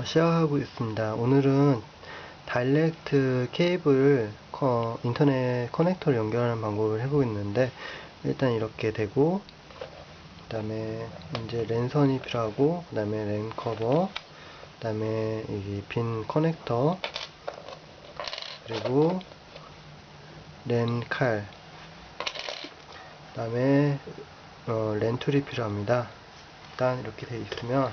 시작하고 있습니다. 오늘은 다이렉트 케이블 인터넷 커넥터를 연결하는 방법을 해보겠는데, 일단 이렇게 되고, 그 다음에 이제 랜선이 필요하고, 그 다음에 랜 커버, 그 다음에 이 빈 커넥터, 그리고 랜 칼, 그 다음에 랜 툴이 필요합니다. 일단 이렇게 되어 있으면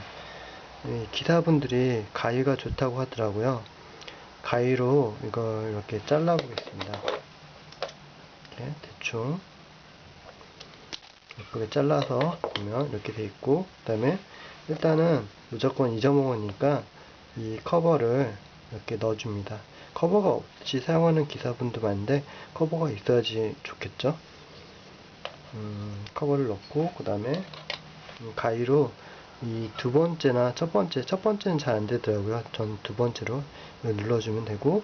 기사분들이 가위가 좋다고 하더라고요. 가위로 이걸 이렇게 잘라 보겠습니다. 이렇게 대충 예쁘게 잘라서 보면 이렇게 돼 있고, 그 다음에 일단은 무조건 잊어먹으니까 이 커버를 이렇게 넣어줍니다. 커버가 없이 사용하는 기사분도 많은데 커버가 있어야지 좋겠죠. 커버를 넣고, 그 다음에 가위로 이 두 번째나 첫 번째는 잘 안 되더라고요. 전 두 번째로 눌러주면 되고,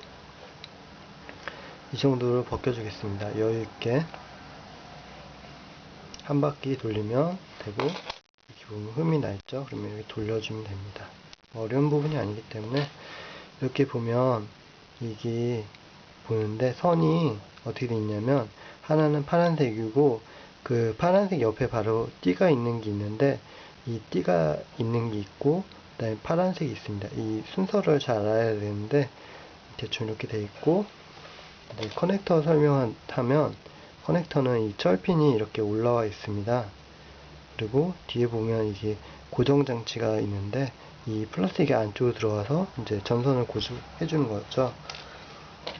이 정도로 벗겨주겠습니다. 여유있게 한 바퀴 돌리면 되고, 이렇게 보면 흠이 나있죠. 그러면 이렇게 돌려주면 됩니다. 어려운 부분이 아니기 때문에 이렇게 보면 이게 보는데, 선이 어떻게 되어 있냐면 하나는 파란색이고, 그 파란색 옆에 바로 띠가 있는 게 있는데, 이 띠가 있는 게 있고, 그 다음에 파란색이 있습니다. 이 순서를 잘 알아야 되는데 대충 이렇게 되어 있고, 커넥터 설명하면 커넥터는 이 철핀이 이렇게 올라와 있습니다. 그리고 뒤에 보면 이게 고정 장치가 있는데, 이 플라스틱이 안쪽으로 들어가서 이제 전선을 고정해 주는 거죠.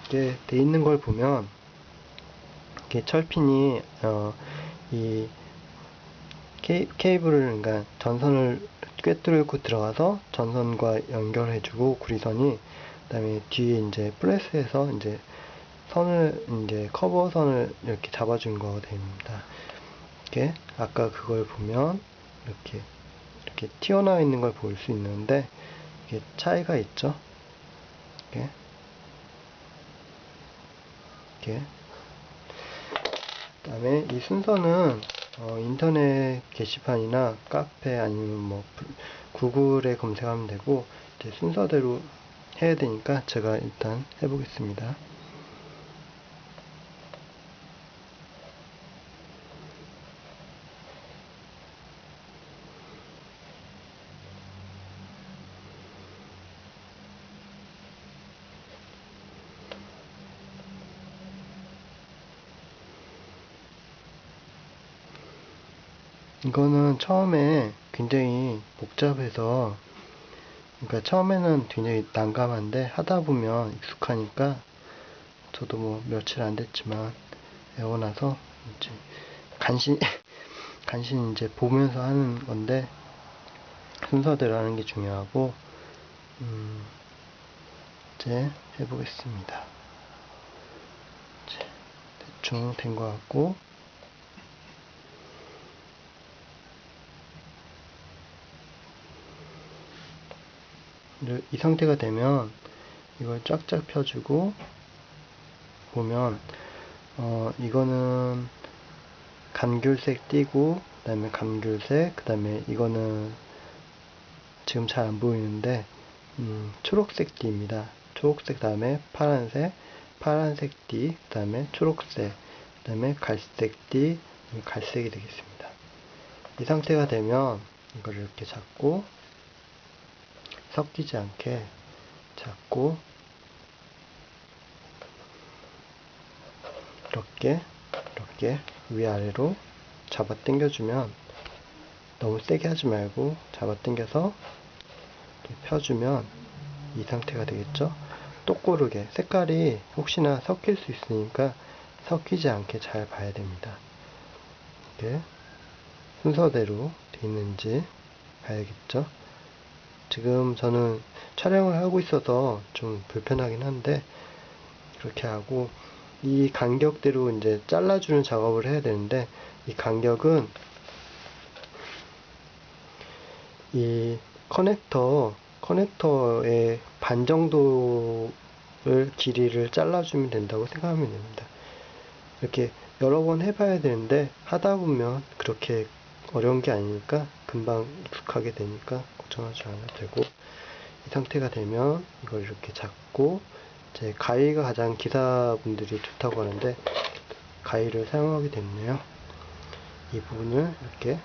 이렇게 돼 있는 걸 보면 이렇게 철핀이 이 케이블을, 그러니까 전선을 꿰뚫고 들어가서 전선과 연결해주고, 구리선이, 그다음에 뒤에 이제 프레스해서 이제 선을, 이제 커버선을 이렇게 잡아준 거 됩니다. 이렇게 아까 그걸 보면 이렇게 튀어나와 있는 걸 볼 수 있는데, 이게 차이가 있죠. 이렇게. 그다음에 이 순서는 인터넷 게시판이나 카페 아니면 뭐 구글에 검색하면 되고, 이제 순서대로 해야 되니까 제가 일단 해보겠습니다. 이거는 처음에 굉장히 복잡해서, 그러니까 처음에는 굉장히 난감한데 하다 보면 익숙하니까, 저도 뭐 며칠 안 됐지만 배워 나서 이제 간신히 이제 보면서 하는 건데, 순서대로 하는 게 중요하고, 이제 해보겠습니다. 이제 대충 된 것 같고, 이 상태가 되면 이걸 쫙쫙 펴주고 보면 이거는 감귤색 띠고, 그 다음에 감귤색, 그 다음에 이거는 지금 잘 안 보이는데 초록색 띠입니다. 초록색 다음에 파란색 띠, 그 다음에 초록색, 그 다음에 갈색 띠, 갈색이 되겠습니다. 이 상태가 되면 이걸 이렇게 잡고, 섞이지 않게 잡고, 이렇게 위아래로 잡아 당겨주면, 너무 세게 하지 말고 잡아 당겨서 이렇게 펴주면 이 상태가 되겠죠. 똑고르게 색깔이 혹시나 섞일 수 있으니까 섞이지 않게 잘 봐야 됩니다. 이렇게 순서대로 돼 있는지 봐야겠죠. 지금 저는 촬영을 하고 있어서 좀 불편하긴 한데, 그렇게 하고 이 간격대로 이제 잘라주는 작업을 해야 되는데, 이 간격은 이 커넥터의 반 정도를 길이를 잘라주면 된다고 생각하면 됩니다. 이렇게 여러 번 해봐야 되는데 하다 보면 그렇게 어려운 게 아니니까 금방 익숙하게 되니까 걱정하지 않아도 되고, 이 상태가 되면 이걸 이렇게 잡고, 제 가위가 가장 기사분들이 좋다고 하는데 가위를 사용하게 됐네요. 이 부분을 이렇게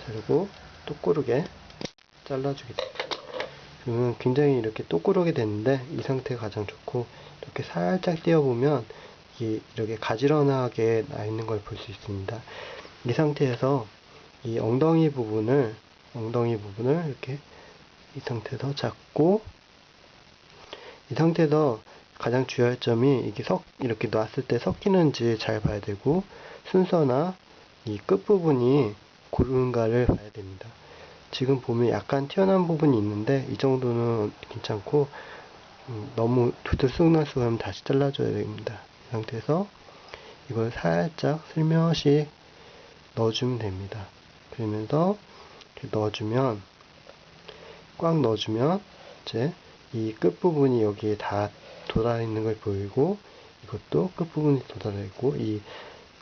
자르고 똑고르게 잘라주게 됩니다. 그러면 굉장히 이렇게 똑고르게 됐는데 이 상태가 가장 좋고, 이렇게 살짝 띄워보면 이렇게 가지런하게 나 있는 걸 볼 수 있습니다. 이 상태에서 이 엉덩이 부분을 이렇게 이 상태에서 잡고, 이 상태에서 가장 주의할 점이 이게 이렇게 놨을 때 섞이는지 잘 봐야 되고, 순서나 이 끝부분이 고른가를 봐야 됩니다. 지금 보면 약간 튀어나온 부분이 있는데 이 정도는 괜찮고, 너무 두들쑥날쑥 하면 다시 잘라줘야 됩니다. 이 상태에서 이걸 살짝 슬며시 넣어주면 됩니다. 그러면서 이렇게 꽉 넣어주면 이제 이 끝부분이 여기에 다 돋아 있는 걸 보이고, 이것도 끝부분이 돋아 있고, 이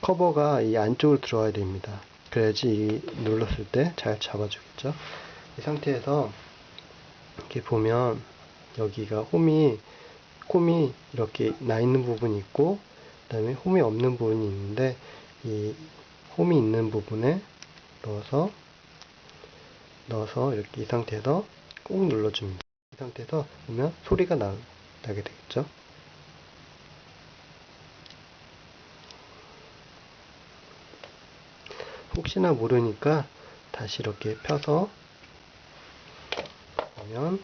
커버가 이 안쪽으로 들어와야 됩니다. 그래야지 눌렀을 때 잘 잡아주겠죠. 이 상태에서 이렇게 보면 여기가 홈이 이렇게 나 있는 부분이 있고, 그 다음에 홈이 없는 부분이 있는데, 이 홈이 있는 부분에 넣어서 이렇게 이 상태에서 꾹 눌러줍니다. 이 상태에서 보면 소리가 나게 되겠죠. 혹시나 모르니까 다시 이렇게 펴서 보면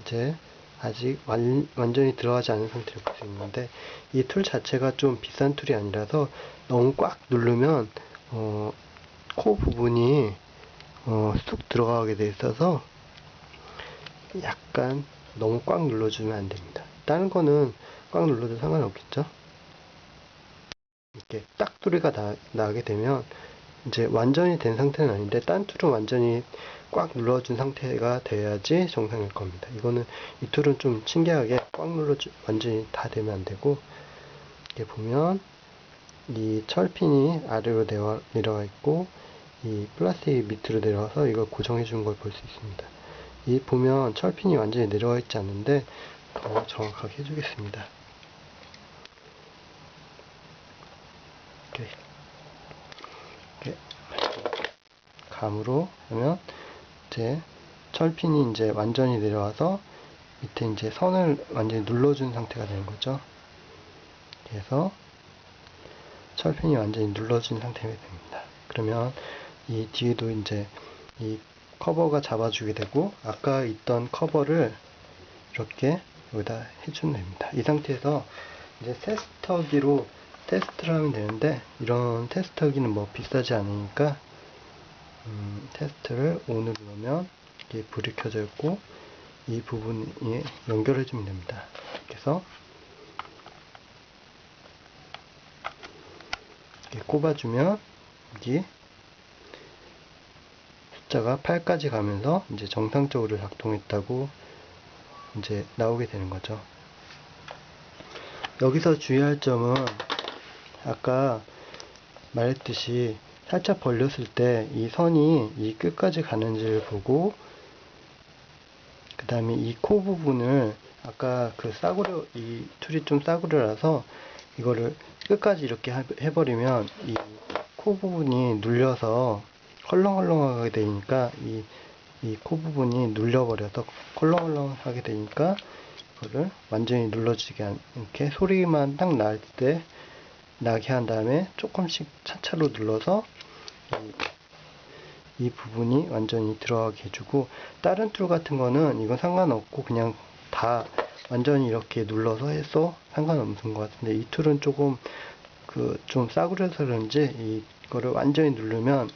이제 아직 완전히 들어가지 않은 상태를 볼 수 있는데, 이 툴 자체가 좀 비싼 툴이 아니라서 너무 꽉 누르면 코 부분이 쑥 들어가게 돼 있어서 약간 너무 꽉 눌러주면 안 됩니다. 다른 거는 꽉 눌러도 상관없겠죠. 이렇게 딱 소리가 나게 되면 이제 완전히 된 상태는 아닌데, 딴 툴은 완전히 꽉 눌러준 상태가 돼야지 정상일 겁니다. 이 툴은 좀 신기하게 꽉 완전히 다 되면 안 되고, 이렇게 보면 이 철핀이 아래로 내려와 있고, 이 플라스틱이 밑으로 내려와서 이걸 고정해 준 걸 볼 수 있습니다. 이 보면 철핀이 완전히 내려와 있지 않는데 더 정확하게 해주겠습니다. 이렇게 감으로 하면 이제 철핀이 이제 완전히 내려와서 밑에 이제 선을 완전히 눌러준 상태가 되는 거죠. 그래서 철핀이 완전히 눌러진 상태가 됩니다. 그러면 이 뒤에도 이제 이 커버가 잡아주게 되고, 아까 있던 커버를 이렇게 여기다 해주면 됩니다. 이 상태에서 이제 테스터기로 테스트를 하면 되는데, 이런 테스터기는 뭐 비싸지 않으니까 테스트를 ON으로 넣으면 이게 불이 켜져 있고, 이 부분에 연결해 주면 됩니다. 그래서 이렇게 꼽아주면 이게 숫자가 8까지 가면서 이제 정상적으로 작동했다고 이제 나오게 되는 거죠. 여기서 주의할 점은 아까 말했듯이 살짝 벌렸을 때 이 선이 이 끝까지 가는지를 보고, 그 다음에 이 코 부분을 아까 이 툴이 좀 싸구려라서 이거를 끝까지 이렇게 해버리면 이 코 부분이 눌려서 헐렁헐렁하게 되니까 이 코 부분이 눌려버려서 헐렁헐렁하게 되니까 이거를 완전히 눌러지지 않게 소리만 딱 날 때 나게 한 다음에 조금씩 차차로 눌러서 이 부분이 완전히 들어가게 해주고, 다른 툴 같은 거는 이건 상관없고 그냥 다 완전히 이렇게 눌러서 해서 상관없는 것 같은데, 이 툴은 조금 좀 싸구려서 그런지 이거를 완전히 누르면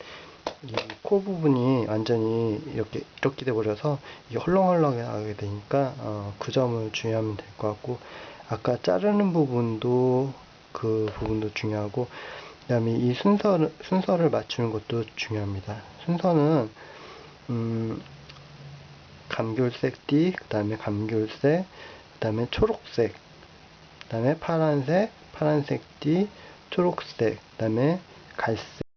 이 코 부분이 완전히 이렇게 돼 버려서 이게 헐렁헐렁하게 되니까 그 점을 주의하면 될 것 같고, 아까 자르는 부분도 그 부분도 중요하고, 그 다음에 이 순서를 맞추는 것도 중요합니다. 순서는 감귤색 띠, 그 다음에 감귤색, 그 다음에 초록색, 그 다음에 파란색 띠, 초록색, 그 다음에 갈색.